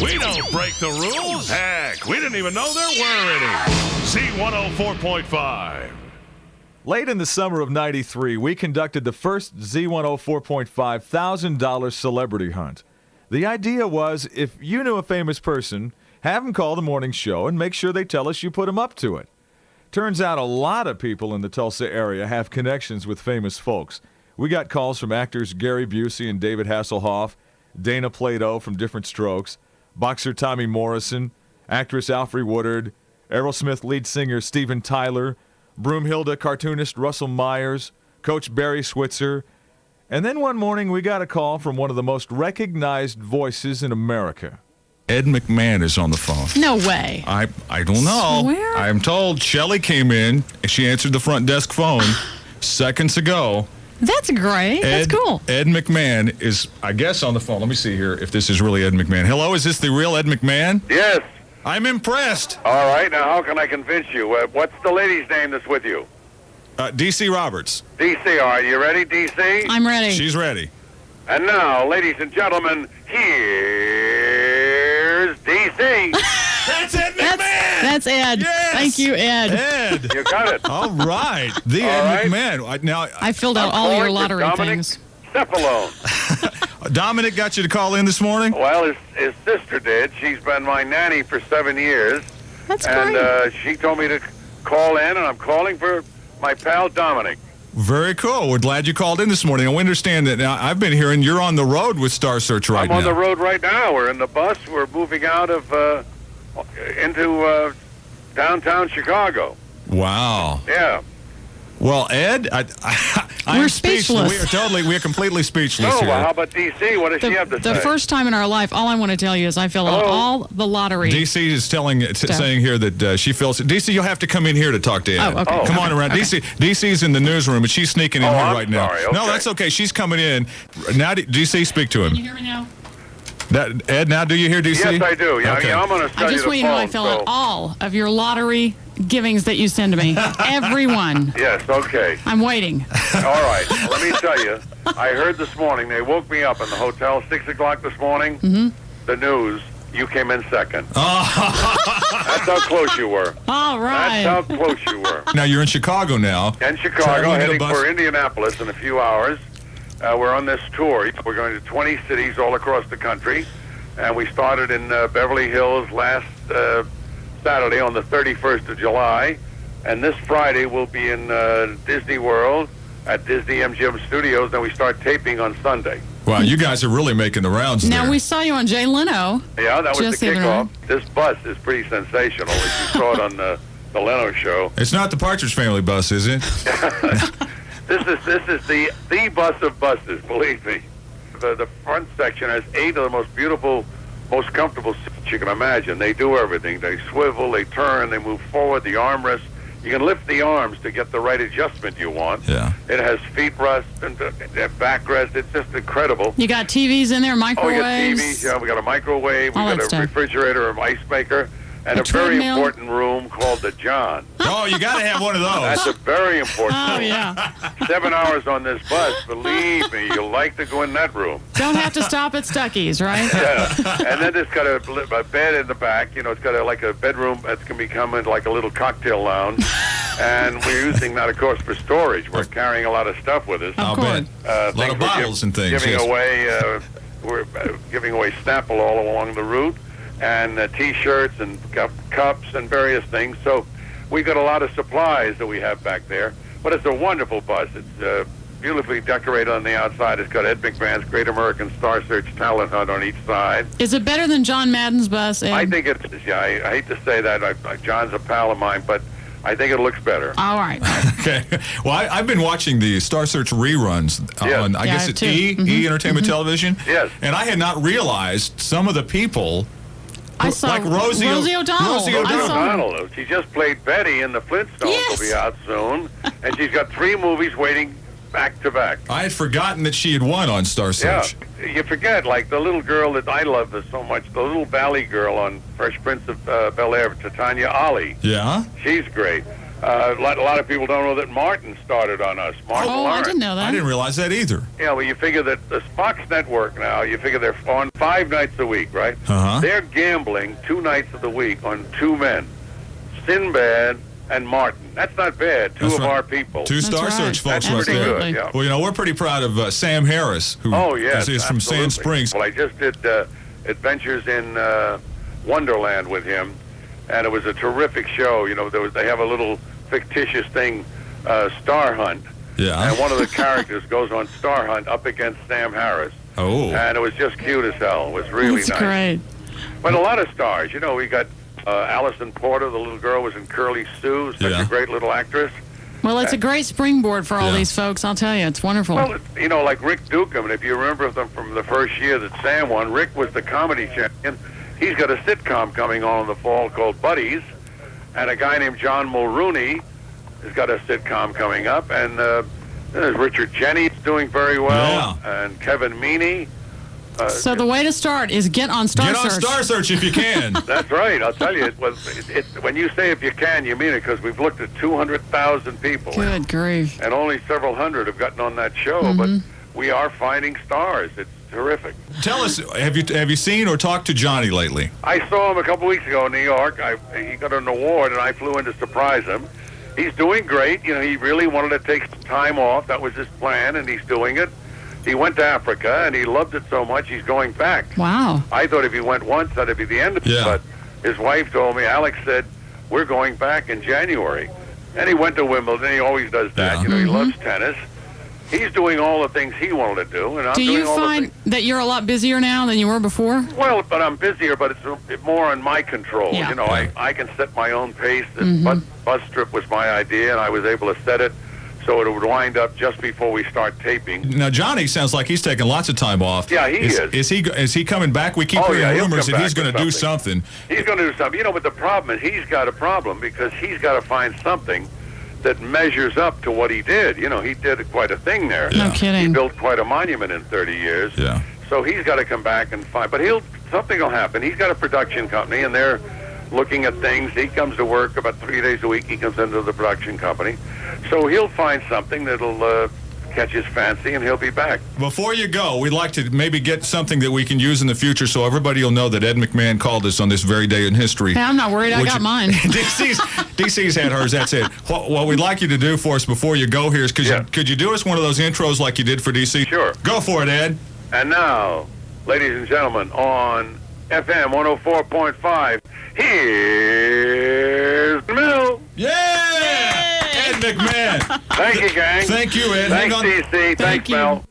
We don't break the rules. Heck, we didn't even know there were any. Z104.5. Late in the summer of '93, we conducted the first Z104.5 $1,000 celebrity hunt. The idea was, if you knew a famous person, have them call the morning show and make sure they tell us you put them up to it. Turns out a lot of people in the Tulsa area have connections with famous folks. We got calls from actors Gary Busey and David Hasselhoff, Dana Plato from Different Strokes, boxer Tommy Morrison, actress Alfre Woodard, Aerosmith lead singer Steven Tyler, Broomhilda cartoonist Russell Myers, Coach Barry Switzer, and then one morning we got a call from one of the most recognized voices in America. Ed McMahon is on the phone. No way. I don't know. Swear? I'm told Shelly came in and she answered the front desk phone seconds ago. That's great. That's cool. Ed McMahon is, I guess, on the phone. Let me see here if this is really Ed McMahon. Hello, is this the real Ed McMahon? Yes. I'm impressed. All right. Now, how can I convince you? What's the lady's name that's with you? D.C. Roberts. D.C. All right. You ready, D.C.? I'm ready. She's ready. And now, ladies and gentlemen, here's D.C. That's Ed McMahon. That's Ed. Yes. Thank you, Ed. Ed. You got it. All right. The Ed right. McMahon. Now, I filled out all your lottery things. Cephalone. Dominic got you to call in this morning? Well, his sister did. She's been my nanny for 7 years. That's and great. She told me to call in, and I'm calling for my pal Dominic. Very cool. We're glad you called in this morning. And we understand that now I've been hearing you're on the road with Star Search right now. I'm on the road right now. We're in the bus. We're moving out of into downtown Chicago. Wow. Yeah. Well, Ed, I'm We're speechless. We are completely speechless Oh, here. well, how about D.C.? What does she have to The say? first time in our life, all I want to tell you is I fill out Hello? all the lottery. DC is saying here that she feels. DC, you'll have to come in here to talk to Ed. Oh, okay. Come on around. Okay. DC's in the newsroom, and she's sneaking in here I'm right now. sorry. No, Okay. that's okay. She's coming in. Now, DC, speak to Can you him. hear me now? Ed, now do you hear DC? Yes, I do. Yeah, Okay. yeah, I'm going to study I just the want you to know I phone, fill so- out all of your lottery givings that you send to me. Everyone. Yes, okay. I'm waiting. All right. Let me tell you, I heard this morning, they woke me up in the hotel 6 o'clock this morning. Mm-hmm. The news, you came in second. That's how close you were. All right. That's how close you were. Now you're in Chicago now. In Chicago, Traveling in a heading bus. for Indianapolis in a few hours. We're on this tour. We're going to 20 cities all across the country. And we started in Beverly Hills last Saturday on the 31st of July. And this Friday we'll be in Disney World at Disney MGM Studios. Then we start taping on Sunday. Wow, you guys are really making the rounds Now, there. we saw you on Jay Leno. Yeah, that was Just the the other kickoff. This bus is pretty sensational. If you saw it on the Leno show. It's not the Partridge Family bus, is it? This is the bus of buses, believe me. The front section has 8 of the most beautiful, most comfortable seats you can imagine. They do everything. They swivel, they turn, they move forward, the armrest. You can lift the arms to get the right adjustment you want. Yeah. It has feet rest and backrest. It's just incredible. You got TVs in there, Oh, we got microwaves. TVs. Yeah, we got a microwave. We All got that a stuff. refrigerator, an ice maker, and A a very treadmill. important room called the John. Oh, you got to have one of That's those. a very important Oh, room. yeah. 7 hours on this bus. Believe me, you'll like to go in that room. Don't have to stop at Stuckey's, right? Yeah. And then it's got a bed in the back. You know, it's got like a bedroom that's going to become into like a little cocktail lounge. And we're using that, of course, for storage. We're carrying a lot of stuff with us. I'll bet. A lot Things of we're bottles and things. Giving yes. away, we're giving away Snapple all along the route, and T-shirts and cups and various things. So we got a lot of supplies that we have back there. But it's a wonderful bus. It's beautifully decorated on the outside. It's got Ed McMahon's Great American Star Search Talent Hunt on each side. Is it better than John Madden's bus, Ed? I think it's, yeah, I hate to say that. John's a pal of mine, but I think it looks better. All right. Okay. Well, I've been watching the Star Search reruns on, I Yeah, guess I it's too. E Entertainment Television. Yes. And I had not realized some of the people, I saw like Rosie O'Donnell. Rosie I O'Donnell. saw her. O'Donnell. She just played Betty in the Flintstones. Yes. Will be out soon, and she's got 3 movies waiting back to back. I had forgotten that she had won on Star Yeah, Search. you forget, like the little girl that I love this so much, the little Valley girl on Fresh Prince of Bel-Air, Titania Ali. Yeah? She's great. A lot of people don't know that Martin started on us. Martin Oh, I Lawrence. didn't know that. I didn't realize that either. Yeah, well, you figure that the Fox Network now, you figure they're on 5 nights a week, right? Uh-huh. They're gambling 2 nights of the week on 2 men, Sinbad and Martin. That's not bad. Two That's of right. our people. 2 Star right. Search folks That's right pretty there. good, yeah. Well, you know, we're pretty proud of Sam Harris, who Oh, yes, is from absolutely. Sand Springs. Well, I just did Adventures in Wonderland with him, and it was a terrific show. You know, they have a little fictitious thing, Star Hunt, Yeah. and one of the characters goes on Star Hunt up against Sam Harris, Oh. and it was just cute as hell. It was really That's nice. great. But a lot of stars. You know, we got Allison Porter, the little girl, was in Curly Sue, such Yeah. a great little actress. Well, it's a great springboard for all Yeah. these folks. I'll tell you, it's wonderful. Well, you know, like Rick Dukem, and if you remember them from the first year that Sam won, Rick was the comedy champion. He's got a sitcom coming on in the fall called Buddies, and a guy named John Mulrooney has got a sitcom coming up, and there's Richard Jennings doing very well, and Kevin Meaney. So the way to start is get on Star Get on Search. Star Search if you can. That's right. I'll tell you, when you say if you can, you mean it, because we've looked at 200,000 people. Good grief. And only several hundred have gotten on that show, Mm-hmm. but we are finding stars. It's terrific. Tell us, have you seen or talked to Johnny lately? I saw him a couple weeks ago in New York. He got an award, and I flew in to surprise him. He's doing great. You know, he really wanted to take some time off. That was his plan, and he's doing it. He went to Africa, and he loved it so much, he's going back. Wow. I thought if he went once, that'd be the end of it. Yeah. But his wife told me, Alex said, we're going back in January. And he went to Wimbledon. He always does that. Yeah. You know, he loves tennis. He's doing all the things he wanted to do, and I'm Do doing you all the find things. that you're a lot busier now than you were before? Well, but I'm busier, but it's more on my control. Yeah. You know, I can set my own pace. The Mm-hmm. bus trip was my idea, and I was able to set it so it would wind up just before we start taping. Now, Johnny sounds like he's taking lots of time off. Yeah, he is. Is he coming back? We keep Oh, hearing yeah, he'll rumors come that he's back going with to do something. something. He's going to do something. You know, but the problem is he's got a problem because he's got to find something that measures up to what he did. You know, he did quite a thing there. No Yeah. He kidding. built quite a monument in 30 years. Yeah. So he's got to come back and find. But something will happen. He's got a production company, and they're looking at things. He comes to work about 3 days a week. He comes into the production company. So he'll find something that'll catch his fancy, and he'll be back. Before you go, we'd like to maybe get something that we can use in the future so everybody will know that Ed McMahon called us on this very day in history. Yeah, I'm not worried. I Would got you- mine. DC's had hers. That's it. What we'd like you to do for us before you go here is could you do us one of those intros like you did for DC? Sure. Go for it, Ed. And now, ladies and gentlemen, on FM 104.5, here's Mel. Yeah! Ed McMahon. Thank you, gang. Thank you, Ed. Hang Thanks, on. DC. Thanks, you. Mel.